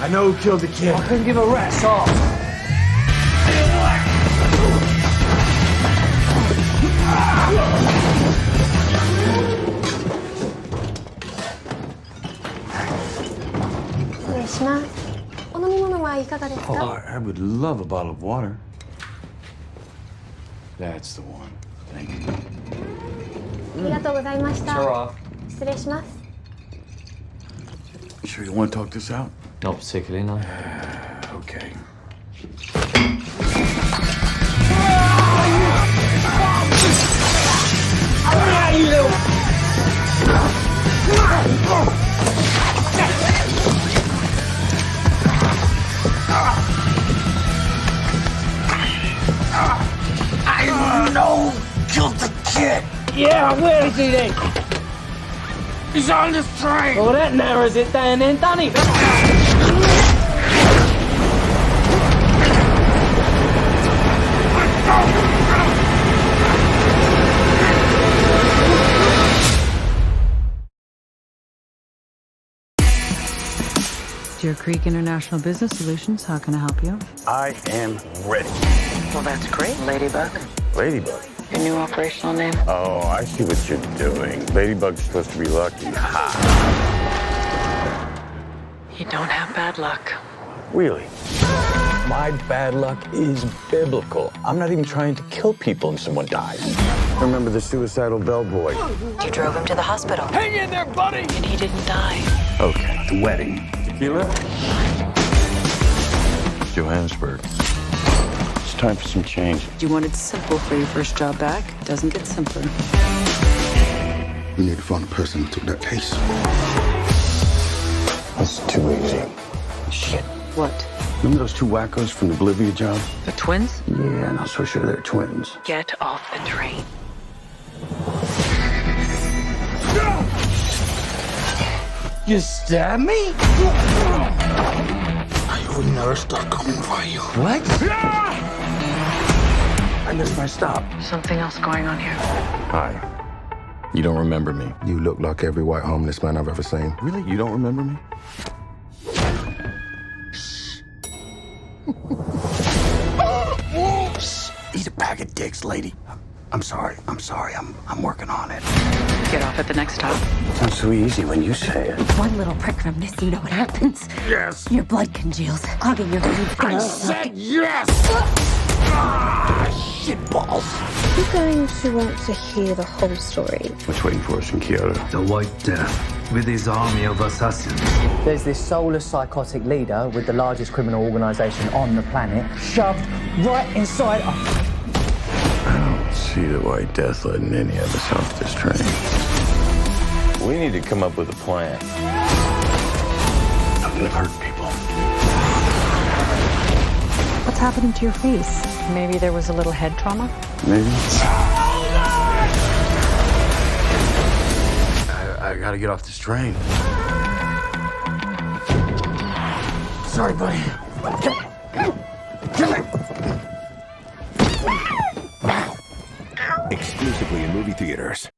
I know who killed the kid. I couldn't give a rat's ass. Oh, I would love a bottle of water. That's the one. Thank you. ありがとうございました。 Alright. 失礼します。 You sure you want to talk this out? Not particularly, no. Okay. I know who killed the kid. Yeah, where is he then? He's on this train. Well, that narrows it down then, doesn't it? Deer Creek International Business Solutions, how can I help you? I am ready. Well, that's great, Ladybug. Ladybug. Your new operational name? Oh, I see what you're doing. Ladybug's supposed to be lucky. Ha! You don't have bad luck. Really? My bad luck is biblical. I'm not even trying to kill people and someone dies. Remember the suicidal bellboy? You drove him to the hospital. Hang in there, buddy! And he didn't die. Okay, the wedding. Tequila? Johannesburg. It's time for some change. You wanted simple for your first job back. Doesn't get simpler. We need to find the person who took that case. That's too easy. Shit. What? Remember those two wackos from the Bolivia job? The twins? Yeah, not so sure they're twins. Get off the train. You stab me? I will never stop coming for you. What? I missed my stop. Something else going on here. Hi. You don't remember me? You look like every white homeless man I've ever seen. Really? You don't remember me? Eat a bag of dicks, lady. I'm sorry. I'm working on it. Get off at the next stop. Sounds so easy when you say it. One little prick from this, you know what happens? Yes. Your blood congeals, clogging your veins. I said yes! Shit balls. You're going to want to hear the whole story. What's waiting for us in Kyoto? The White Death, with his army of assassins. There's this soulless psychotic leader with the largest criminal organization on the planet, shoved right inside a... I don't see the White Death letting any of us off this train. We need to come up with a plan. I'm gonna hurt people. What's happening to your face? Maybe there was a little head trauma? Maybe. I gotta get off this train. Sorry, buddy. Exclusively in movie theaters.